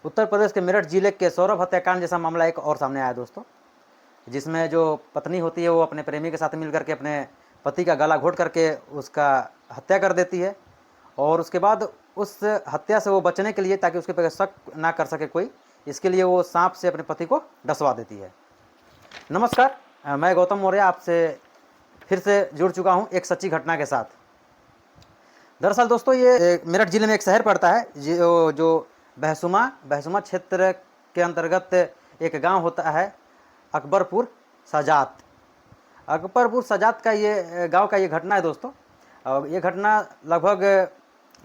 उत्तर प्रदेश के मेरठ जिले के सौरभ हत्याकांड जैसा मामला एक और सामने आया दोस्तों, जिसमें जो पत्नी होती है वो अपने प्रेमी के साथ मिलकर के अपने पति का गला घोट करके उसका हत्या कर देती है, और उसके बाद उस हत्या से वो बचने के लिए, ताकि उसके पे शक ना कर सके कोई, इसके लिए वो सांप से अपने पति को डसवा देती है। नमस्कार, मैं गौतम मौर्य आपसे फिर से जुड़ चुका हूँ एक सच्ची घटना के साथ। दरअसल दोस्तों, ये मेरठ जिले में एक शहर पड़ता है जो बहसुमा क्षेत्र के अंतर्गत एक गांव होता है, अकबरपुर सजात। अकबरपुर सजात का ये गांव का ये घटना है दोस्तों। और ये घटना लगभग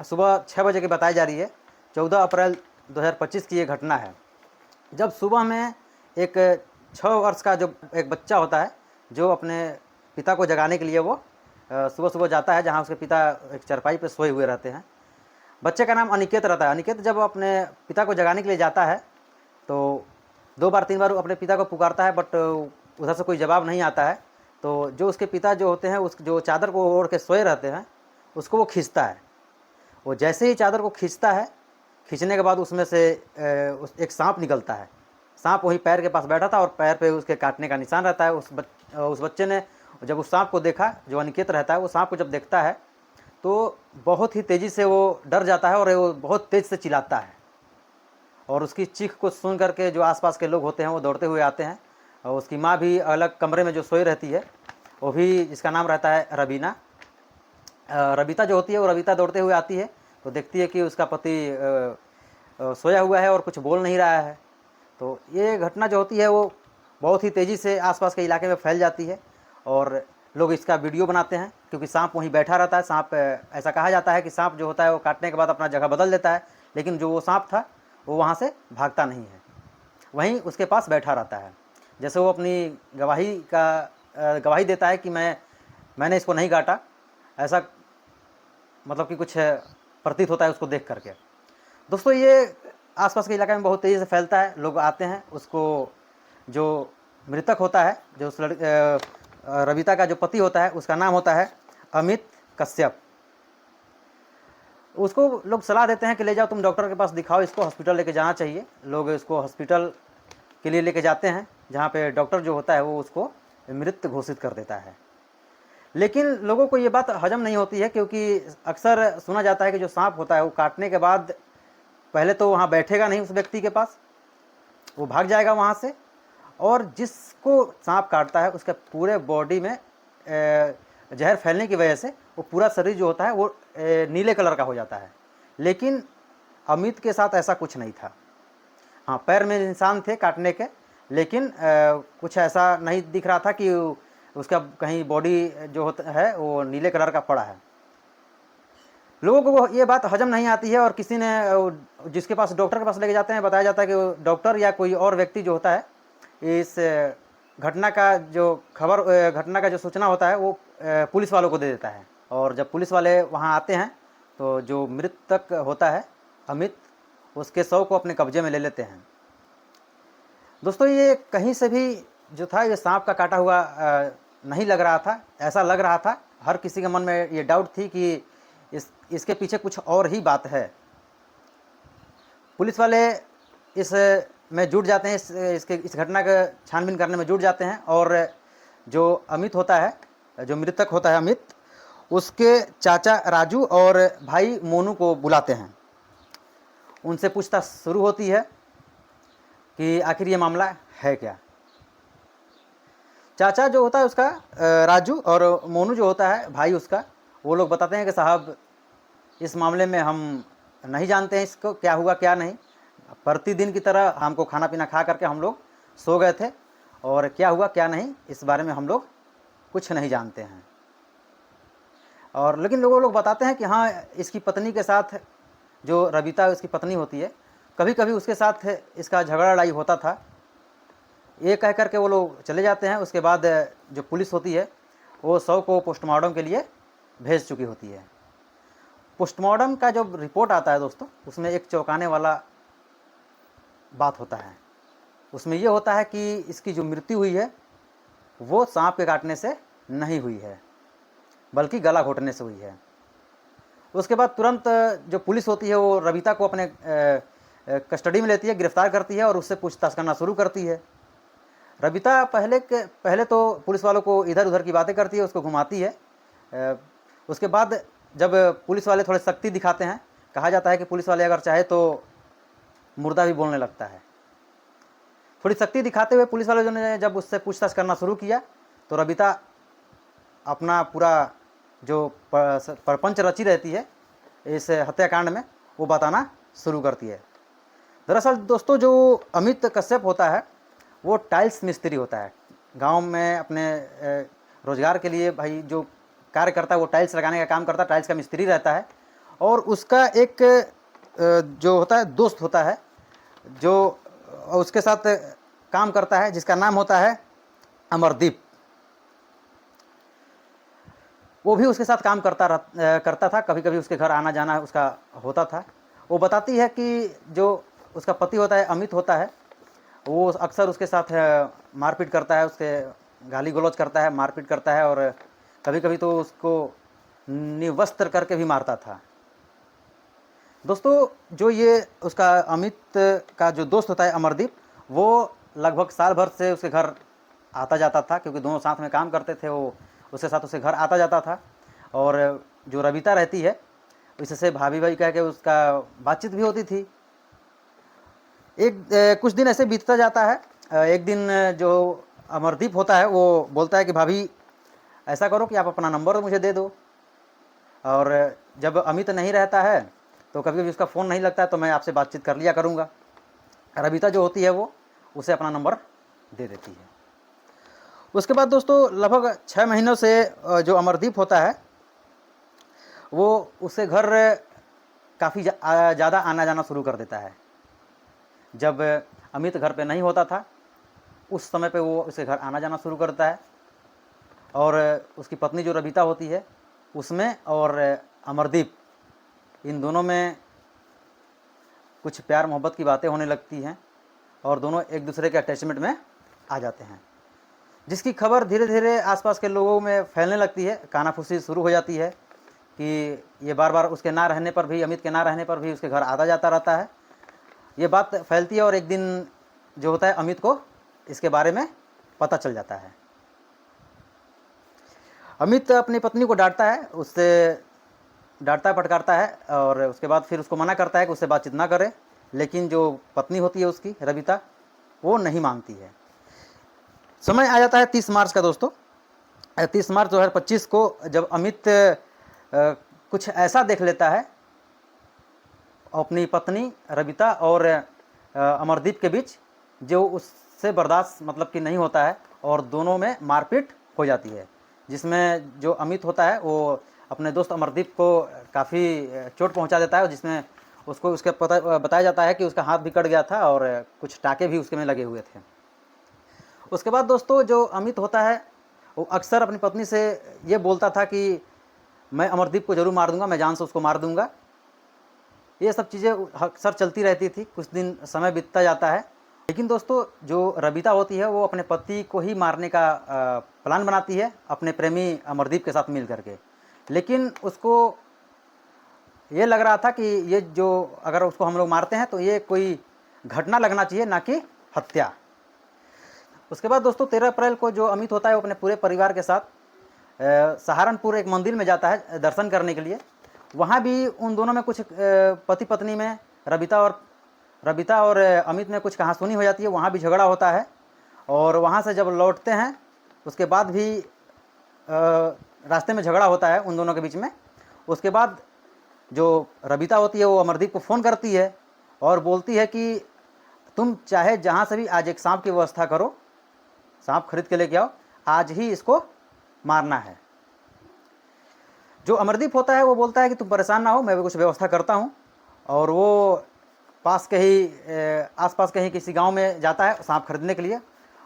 सुबह 6 बजे की बताई जा रही है। 14 अप्रैल 2025 की ये घटना है, जब सुबह में एक 6 वर्ष का जो एक बच्चा होता है, जो अपने पिता को जगाने के लिए वो सुबह सुबह जाता है, जहाँ उसके पिता एक चारपाई पे सोए हुए रहते हैं। बच्चे का नाम अनिकेत रहता है। अनिकेत जब अपने पिता को जगाने के लिए जाता है तो 2 बार 3 बार अपने पिता को पुकारता है, बट उधर से कोई जवाब नहीं आता है। तो जो उसके पिता जो होते हैं, उस जो चादर को ओढ़ के सोए रहते हैं, उसको वो खींचता है। वो जैसे ही चादर को खींचता है, खींचने के बाद उसमें से एक सांप निकलता है। सांप वहीं पैर के पास बैठा था और पैर पे उसके काटने का निशान रहता है। उस बच्चे ने जब उस सांप को देखा, जो अनिकेत रहता है, वो सांप को जब देखता है तो बहुत ही तेज़ी से वो डर जाता है और वो बहुत तेज़ से चिल्लाता है। और उसकी चीख को सुन करके जो आसपास के लोग होते हैं वो दौड़ते हुए आते हैं। और उसकी माँ भी अलग कमरे में जो सोई रहती है, वो भी, जिसका नाम रहता है रबीना, रबीता जो होती है, वो रबीता दौड़ते हुए आती है तो देखती है कि उसका पति सोया हुआ है और कुछ बोल नहीं रहा है। तो ये घटना जो होती है वो बहुत ही तेज़ी से आसपास के इलाके में फैल जाती है और लोग इसका वीडियो बनाते हैं, क्योंकि सांप वहीं बैठा रहता है। सांप, ऐसा कहा जाता है कि सांप जो होता है वो काटने के बाद अपना जगह बदल देता है, लेकिन जो वो सांप था वो वहाँ से भागता नहीं है, वहीं उसके पास बैठा रहता है। जैसे वो अपनी गवाही देता है कि मैंने इसको नहीं काटा, ऐसा मतलब कि कुछ प्रतीत होता है उसको देख करके। दोस्तों, ये आसपास के इलाके में बहुत तेज़ी से फैलता है। लोग आते हैं, उसको, जो मृतक होता है, जो उस रबीता का जो पति होता है, उसका नाम होता है अमित कश्यप। उसको लोग सलाह देते हैं कि ले जाओ तुम डॉक्टर के पास दिखाओ, इसको हॉस्पिटल लेके जाना चाहिए। लोग इसको हॉस्पिटल के लिए लेके जाते हैं, जहाँ पे डॉक्टर जो होता है वो उसको मृत घोषित कर देता है। लेकिन लोगों को ये बात हजम नहीं होती है, क्योंकि अक्सर सुना जाता है कि जो सांप होता है वो काटने के बाद पहले तो वहाँ बैठेगा नहीं उस व्यक्ति के पास, वो भाग जाएगा वहाँ से, और जिसको सांप काटता है उसके पूरे बॉडी में जहर फैलने की वजह से वो पूरा शरीर जो होता है वो नीले कलर का हो जाता है। लेकिन अमित के साथ ऐसा कुछ नहीं था। हाँ, पैर में निशान थे काटने के, लेकिन कुछ ऐसा नहीं दिख रहा था कि उसका कहीं बॉडी जो होता है वो नीले कलर का पड़ा है। लोगों को ये बात हजम नहीं आती है, और किसी ने, जिसके पास डॉक्टर के पास लेके जाते हैं, बताया जाता है कि डॉक्टर या कोई और व्यक्ति जो होता है, इस घटना का जो सूचना होता है वो पुलिस वालों को दे देता है। और जब पुलिस वाले वहाँ आते हैं तो जो मृतक होता है अमित, उसके शव को अपने कब्जे में ले लेते हैं। दोस्तों, ये कहीं से भी जो था ये सांप का काटा हुआ नहीं लग रहा था। ऐसा लग रहा था, हर किसी के मन में ये डाउट थी कि इसके पीछे कुछ और ही बात है। पुलिस वाले इस में जुट जाते हैं, इस घटना का छानबीन करने में जुट जाते हैं, और जो अमित होता है, जो मृतक होता है अमित, उसके चाचा राजू और भाई मोनू को बुलाते हैं। उनसे पूछताछ शुरू होती है कि आखिर ये मामला है क्या। चाचा जो होता है उसका, राजू, और मोनू जो होता है भाई उसका, वो लोग बताते हैं कि साहब, इस मामले में हम नहीं जानते हैं इसको क्या हुआ क्या नहीं। प्रतिदिन की तरह हमको खाना पीना खा करके हम लोग सो गए थे, और क्या हुआ क्या नहीं इस बारे में हम लोग कुछ नहीं जानते हैं। और लेकिन लोग बताते हैं कि हाँ, इसकी पत्नी के साथ, जो रबीता उसकी पत्नी होती है, कभी कभी उसके साथ इसका झगड़ा लड़ाई होता था। ये कह करके वो लोग चले जाते हैं। उसके बाद जो पुलिस होती है वो शव को पोस्टमार्टम के लिए भेज चुकी होती है। पोस्टमार्टम का जो रिपोर्ट आता है दोस्तों, उसमें एक चौंकाने वाला बात होता है। उसमें ये होता है कि इसकी जो मृत्यु हुई है वो सांप के काटने से नहीं हुई है, बल्कि गला घोटने से हुई है। उसके बाद तुरंत जो पुलिस होती है वो रबीता को अपने कस्टडी में लेती है, गिरफ्तार करती है और उससे पूछताछ करना शुरू करती है। रबीता पहले तो पुलिस वालों को इधर उधर की बातें करती है, उसको घुमाती है। उसके बाद जब पुलिस वाले थोड़े सख्ती दिखाते हैं, कहा जाता है कि पुलिस वाले अगर चाहे तो मुर्दा भी बोलने लगता है। थोड़ी सख्ती दिखाते हुए पुलिस वाले ने जब उससे पूछताछ करना शुरू किया तो रबीता अपना पूरा जो प्रपंच रची रहती है इस हत्याकांड में वो बताना शुरू करती है। दरअसल दोस्तों, जो अमित कश्यप होता है वो टाइल्स मिस्त्री होता है। गांव में अपने रोज़गार के लिए भाई जो कार्य करता है वो टाइल्स लगाने का काम करता है, टाइल्स का मिस्त्री रहता है। और उसका एक जो होता है दोस्त होता है जो उसके साथ काम करता है, जिसका नाम होता है अमरदीप। वो भी उसके साथ काम करता था, कभी कभी उसके घर आना जाना उसका होता था। वो बताती है कि जो उसका पति होता है अमित होता है, वो अक्सर उसके साथ मारपीट करता है, उसके गाली गलौज करता है, मारपीट करता है और कभी कभी तो उसको निवस्त्र करके भी मारता था। दोस्तों, जो ये उसका अमित का जो दोस्त होता है अमरदीप, वो लगभग साल भर से उसके घर आता जाता था, क्योंकि दोनों साथ में काम करते थे। वो उसके साथ उसके घर आता जाता था। और जो रबीता रहती है इससे भाभी भाई कह के उसका बातचीत भी होती थी। कुछ दिन ऐसे बीतता जाता है। एक दिन जो अमरदीप होता है वो बोलता है कि भाभी ऐसा करो कि आप अपना नंबर मुझे दे दो, और जब अमित नहीं रहता है तो कभी कभी उसका फ़ोन नहीं लगता है तो मैं आपसे बातचीत कर लिया करूँगा। रबीता जो होती है वो उसे अपना नंबर दे देती है। उसके बाद दोस्तों लगभग 6 महीनों से जो अमरदीप होता है वो उसके घर काफ़ी ज़्यादा आना जाना शुरू कर देता है। जब अमित घर पे नहीं होता था उस समय पे वो उसके घर आना जाना शुरू करता है। और उसकी पत्नी जो रबीता होती है उसमें और अमरदीप, इन दोनों में कुछ प्यार मोहब्बत की बातें होने लगती हैं और दोनों एक दूसरे के अटैचमेंट में आ जाते हैं, जिसकी खबर धीरे धीरे आसपास के लोगों में फैलने लगती है। कानाफूसी शुरू हो जाती है कि ये बार बार उसके ना रहने पर भी, अमित के ना रहने पर भी उसके घर आता जाता रहता है। ये बात फैलती है और एक दिन जो होता है अमित को इसके बारे में पता चल जाता है। अमित अपनी पत्नी को डांटता है, उससे डांटता फटकारता है और उसके बाद फिर उसको मना करता है कि उससे बातचीत ना करे। लेकिन जो पत्नी होती है उसकी रबीता, वो नहीं मानती है। समय आ जाता है 30 मार्च का दोस्तों। 30 मार्च 2025 को जब अमित कुछ ऐसा देख लेता है अपनी पत्नी रबीता और अमरदीप के बीच जो उससे बर्दाश्त मतलब कि नहीं होता है और दोनों में मारपीट हो जाती है, जिसमें जो अमित होता है वो अपने दोस्त अमरदीप को काफ़ी चोट पहुंचा देता है, जिसमें उसको उसके बताया जाता है कि उसका हाथ भी कट गया था और कुछ टाके भी उसके में लगे हुए थे। उसके बाद दोस्तों जो अमित होता है वो अक्सर अपनी पत्नी से ये बोलता था कि मैं अमरदीप को ज़रूर मार दूंगा, मैं जान से उसको मार दूंगा। ये सब चीज़ें अक्सर चलती रहती थी। कुछ दिन समय बीतता जाता है, लेकिन दोस्तों जो रबीता होती है वो अपने पति को ही मारने का प्लान बनाती है अपने प्रेमी अमरदीप के साथ मिल करके। लेकिन उसको ये लग रहा था कि ये जो अगर उसको हम लोग मारते हैं तो ये कोई घटना लगना चाहिए, ना कि हत्या। उसके बाद दोस्तों 13 अप्रैल को जो अमित होता है वो अपने पूरे परिवार के साथ सहारनपुर एक मंदिर में जाता है दर्शन करने के लिए। वहाँ भी उन दोनों में कुछ पति पत्नी में रबीता और अमित में कुछ कहासुनी हो जाती है। वहाँ भी झगड़ा होता है और वहाँ से जब लौटते हैं उसके बाद भी रास्ते में झगड़ा होता है उन दोनों के बीच में। उसके बाद जो रबीता होती है वो अमरदीप को फ़ोन करती है और बोलती है कि तुम चाहे जहाँ से भी आज एक सांप की व्यवस्था करो, सांप खरीद के लेके आओ, आज ही इसको मारना है। जो अमरदीप होता है वो बोलता है कि तुम परेशान ना हो, मैं भी कुछ व्यवस्था करता हूँ। और वो पास के ही आसपास के ही किसी गांव में जाता है सांप खरीदने के लिए।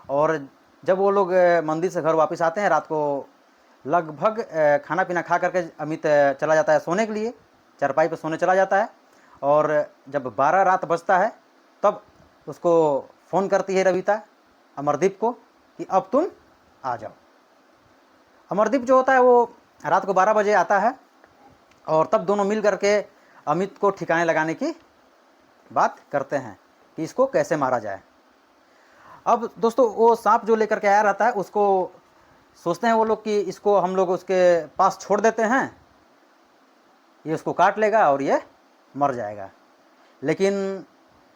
और जब वो लोग मंदिर से घर वापस आते हैं रात को लगभग खाना पीना खा करके अमित चला जाता है सोने के लिए, चारपाई पर सोने चला जाता है। और जब 12 रात बजता है तब उसको फ़ोन करती है रबीता अमरदीप को कि अब तुम आ जाओ। अमरदीप जो होता है वो रात को 12 बजे आता है और तब दोनों मिल करके अमित को ठिकाने लगाने की बात करते हैं कि इसको कैसे मारा जाए। अब दोस्तों वो सांप जो लेकर के आया रहता है उसको सोचते हैं वो लोग कि इसको हम लोग उसके पास छोड़ देते हैं, ये उसको काट लेगा और ये मर जाएगा। लेकिन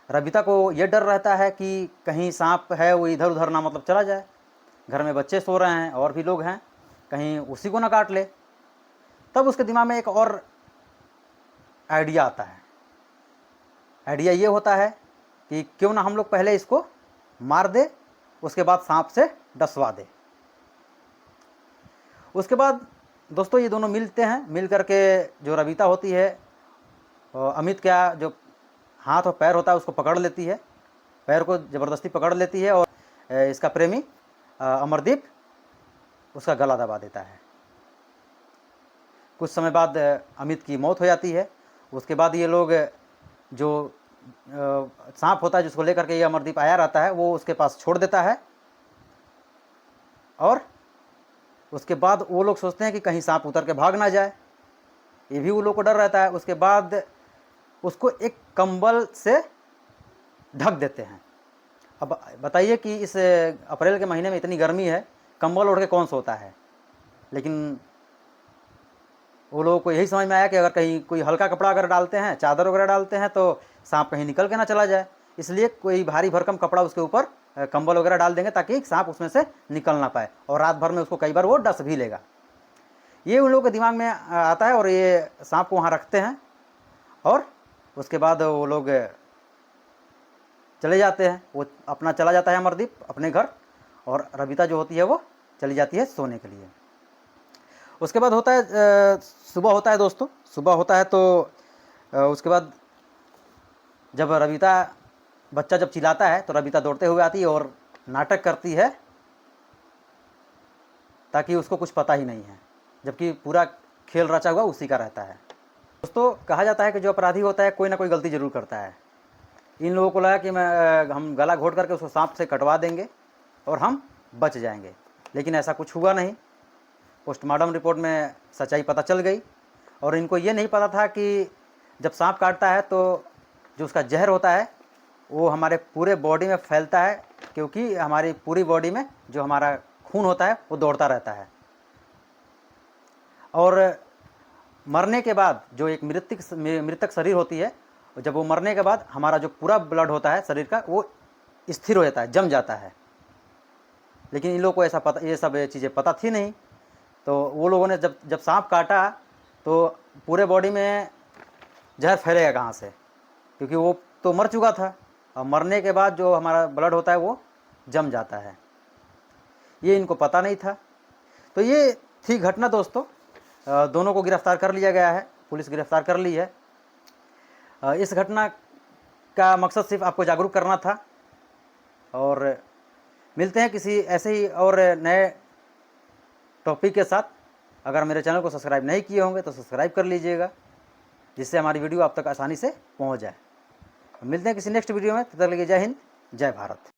रबिता को ये डर रहता है कि कहीं सांप है वो इधर उधर ना मतलब चला जाए, घर में बच्चे सो रहे हैं और भी लोग हैं, कहीं उसी को ना काट ले। तब उसके दिमाग में एक और आइडिया आता है। आइडिया ये होता है कि क्यों ना हम लोग पहले इसको मार दे, उसके बाद सांप से डसवा दे। उसके बाद दोस्तों ये दोनों मिलते हैं, मिल करके जो रबिता होती है अमित का जो हाथ और पैर होता है उसको पकड़ लेती है, पैर को ज़बरदस्ती पकड़ लेती है और इसका प्रेमी अमरदीप उसका गला दबा देता है। कुछ समय बाद अमित की मौत हो जाती है। उसके बाद ये लोग जो सांप होता है जिसको लेकर के ये अमरदीप आया रहता है वो उसके पास छोड़ देता है और उसके बाद वो लोग सोचते हैं कि कहीं सांप उतर के भाग ना जाए, ये भी वो लोग को डर रहता है। उसके बाद उसको एक कंबल से ढक देते हैं। अब बताइए कि इस अप्रैल के महीने में इतनी गर्मी है, कंबल ओढ़ के कौन सोता है। लेकिन वो लोगों को यही समझ में आया कि अगर कहीं कोई हल्का कपड़ा अगर डालते हैं, चादर वगैरह डालते हैं तो सांप कहीं निकल के ना चला जाए, इसलिए कोई भारी भरकम कपड़ा उसके ऊपर कंबल वगैरह डाल देंगे ताकि सांप उसमें से निकल ना पाए और रात भर में उसको कई बार वो डस भी लेगा। ये उन लोगों के दिमाग में आता है और ये सांप को वहाँ रखते हैं और उसके बाद वो लोग चले जाते हैं। वो अपना चला जाता है अमरदीप अपने घर और रबिता जो होती है वो चली जाती है सोने के लिए। उसके बाद होता है सुबह होता है दोस्तों, सुबह होता है तो उसके बाद जब रबिता बच्चा जब चिल्लाता है तो रबिता दौड़ते हुए आती है और नाटक करती है ताकि उसको कुछ पता ही नहीं है, जबकि पूरा खेल रचा हुआ उसी का रहता है। दोस्तों कहा जाता है कि जो अपराधी होता है कोई ना कोई गलती ज़रूर करता है। इन लोगों को लगा कि हम गला घोट करके उसको सांप से कटवा देंगे और हम बच जाएंगे, लेकिन ऐसा कुछ हुआ नहीं। पोस्टमार्टम रिपोर्ट में सच्चाई पता चल गई और इनको ये नहीं पता था कि जब सांप काटता है तो जो उसका जहर होता है वो हमारे पूरे बॉडी में फैलता है, क्योंकि हमारी पूरी बॉडी में जो हमारा खून होता है वो दौड़ता रहता है। और मरने के बाद जो एक मृतक शरीर होती है, जब वो मरने के बाद हमारा जो पूरा ब्लड होता है शरीर का वो स्थिर हो जाता है, जम जाता है। लेकिन इन लोगों को ऐसा पता, ये सब चीज़ें पता थी नहीं। तो वो लोगों ने जब सांप काटा तो पूरे बॉडी में जहर फैलेगा कहाँ से, क्योंकि वो तो मर चुका था और मरने के बाद जो हमारा ब्लड होता है वो जम जाता है। ये इनको पता नहीं था। तो ये थी घटना दोस्तों। दोनों को गिरफ्तार कर लिया गया है, पुलिस गिरफ्तार कर ली है। इस घटना का मकसद सिर्फ आपको जागरूक करना था। और मिलते हैं किसी ऐसे ही और नए टॉपिक के साथ। अगर मेरे चैनल को सब्सक्राइब नहीं किए होंगे तो सब्सक्राइब कर लीजिएगा, जिससे हमारी वीडियो आप तक आसानी से पहुंच जाए। मिलते हैं किसी नेक्स्ट वीडियो में, तब तक के लिए जय हिंद, जय भारत।